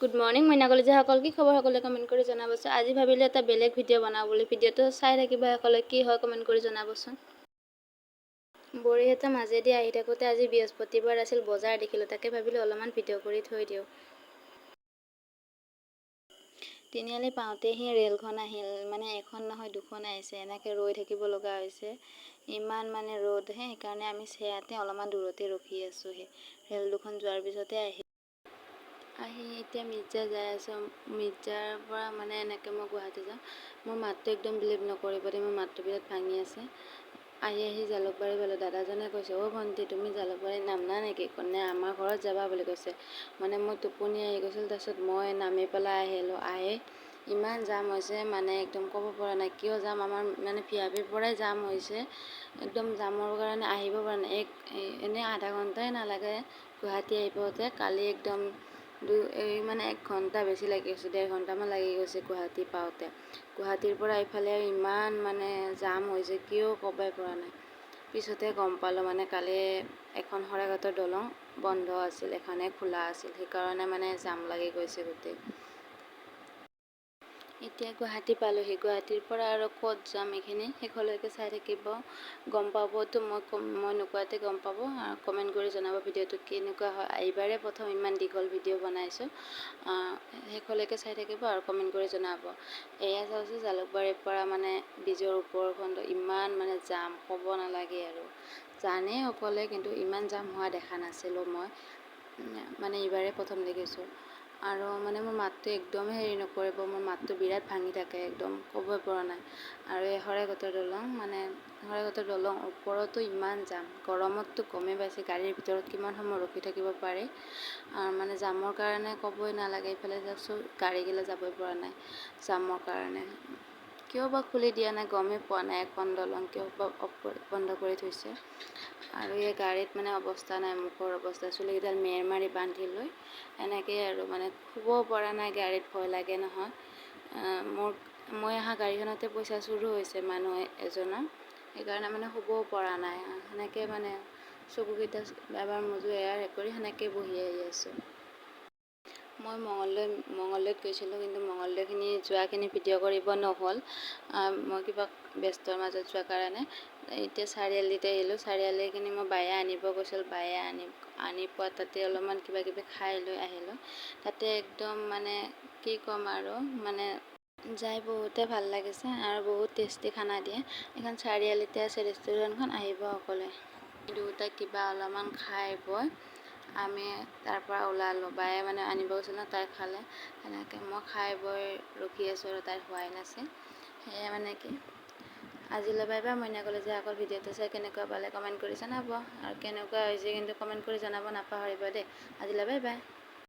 Good morning মইনা কলেজীয়াসকল, কি খবৰ? সকলোৱে কমেণ্ট কৰি জনাবচোন। আজি ভাবিলে এটা বেলেগ ভিডিঅ' বনাওঁ বুলি। ভিডিঅ'টো চাই থাকিব সকলোৱে, কি হয় কমেণ্ট কৰি জনাবচোন। বৰীহাটৰ মাজেদি আহি থাকোঁতে আজি বৃহস্পতিবাৰ আছিল, বজাৰ দেখিলোঁ, তাকে ভাবিলোঁ অলপমান ভিডিঅ' কৰি থৈ দিওঁ। তিনিআলি পাওঁতেহি ৰেলখন আহিল, মানে এখন নহয় দুখন আহিছে, এনেকৈ ৰৈ থাকিব লগা হৈছে। ইমান মানে ৰ'দ সেইকাৰণে আমি সেয়াতে অলপমান দূৰতে ৰখি আছোঁ। ৰেল দুখন যোৱাৰ পিছতে আহি এতিয়া মিৰ্জা যাই আছোঁ। মিৰ্জাৰ পৰা মানে এনেকৈ মই গুৱাহাটী যাওঁ। মোৰ মাতটো একদম বিলিভ নকৰিব দেই, মোৰ মাতটো বিৰাট ভাঙি আছে। আহি জালুকবাৰী পালোঁ। দাদাজনে কৈছে, অ' ভণ্টি তুমি জালুকবাৰীত নামনা নেকি? নে আমাৰ ঘৰত যাবা বুলি কৈছে। মানে মই টোপনি আহি গৈছিল, তাৰপিছত মই নামি পেলাই আহিলোঁ। ইমান জাম হৈছে, মানে একদম ক'ব পৰা নাই কিয় জাম। আমাৰ মানে ভিআইপিৰ পৰাই জাম হৈছে, একদম জামৰ কাৰণে আহিব পৰা নাই। এনেই আধা ঘণ্টাই নালাগে গুৱাহাটী আহি পাওঁতে। কালি একদম মানে 1 ঘণ্টা বেছি লাগি গৈছে, 1.5 ঘণ্টামান লাগি গৈছে গুৱাহাটী পাওঁতে। গুৱাহাটীৰ পৰা এইফালে ইমান মানে জাম হৈছে, কিয় ক'বই পৰা নাই। পিছতে গম পালোঁ, মানে কালি এখন শৰাইঘাটৰ দলং বন্ধ আছিল, এখনে খোলা আছিল, সেইকাৰণে মানে জাম লাগি গৈছে গোটেই। এতিয়া গুৱাহাটী পালোঁহি। গুৱাহাটীৰ পৰা আৰু ক'ত যাম এইখিনি শেষলৈকে চাই থাকিব, গম পাবতো। মই নোকোৱাতে গম পাব আৰু কমেণ্ট কৰি জনাব ভিডিঅ'টো কেনেকুৱা হয়। এইবাৰে প্ৰথম ইমান দীঘল ভিডিঅ' বনাইছোঁ, শেষলৈকে চাই থাকিব আৰু কমেণ্ট কৰি জনাব। এয়া চাওঁচোন, জালুকবাৰীৰ পৰা মানে ব্ৰিজৰ ওপৰখনটো ইমান মানে জাম, ক'ব নালাগে আৰু। জানেই সকলোৱে, কিন্তু ইমান জাম হোৱা দেখা নাছিলোঁ মই, মানে এইবাৰে প্ৰথম দেখিছোঁ। আৰু মানে মোৰ মাতটো একদমেই হেৰি নকৰিব, মোৰ মাতটো বিৰাট ভাঙি থাকে, একদম ক'বই পৰা নাই। আৰু এই শৰাইঘাটৰ দলং, মানে শৰাইঘাটৰ দলং ওপৰতো ইমান জাম। গৰমততো গমেই পাইছে, গাড়ীৰ ভিতৰত কিমান সময় ৰখি থাকিব পাৰি। মানে জামৰ কাৰণে ক'বই নালাগে। এইফালে চাওকচোন, গাড়ীগিলা যাবই পৰা নাই জামৰ কাৰণে। কিয় বা খুলি দিয়া নাই গমেই পোৱা নাই। এখন দলং কিয় বা বন্ধ কৰি থৈছে। আৰু এই গাড়ীত মানে অৱস্থা নাই, মুখৰ অৱস্থা, চুলিকেইডাল মেৰ মাৰি বান্ধি লৈ এনেকেই আৰু, মানে শুব পৰা নাই গাড়ীত, ভয় লাগে নহয়। মই অহা গাড়ীখনতে পইচা চুৰো হৈছে মানুহ এজনৰ, সেইকাৰণে মানে শুবও পৰা নাই। সেনেকৈ মানে চকুকেইটা এবাৰ মোজো এবাৰ কৰি সেনেকৈ বহি আহি আছোঁ। মই মঙলদৈত গৈছিলোঁ, কিন্তু যোৱাখিনি ভিডিঅ' কৰিব নহ'ল। মই কিবা ব্যস্তৰ মাজত যোৱাৰ কাৰণে। এতিয়া চাৰিআলিতে আহিলোঁ। চাৰিআলিখিনি মই বায়ে আনিব গৈছিলোঁ। বায়ে আনি পোৱা তাতে অলপমান কিবা কিবি খাই লৈ আহিলোঁ। তাতে একদম মানে কি ক'ম আৰু, মানে যাই বহুতে ভাল লাগিছে আৰু বহুত টেষ্টি খানা দিয়ে। এখন চাৰিআলিতে আছে ৰেষ্টুৰেণ্টখন, আহিব সকলোৱে। দুয়োটাই কিবা অলপমান খাই বৈ আমি তাৰ পৰা ওলালোঁ। বায়ে মানে আনিব গৈছিল ন, তাই খালে। সেনেকৈ মই খাই বৈ ৰখি আছোঁ আৰু তাইৰ হোৱাই নাছিল। সেয়ে মানে কি, আজিলৈ বাই বাই। মইনা কলেজীয়াসকল, ভিডিঅ'টো চাই কেনেকুৱা পালে কমেণ্ট কৰি জনাব, আৰু কেনেকুৱা হৈছে কিন্তু কমেণ্ট কৰি জনাব নাপাহৰিব দেই। আজিলৈ বাই বাই।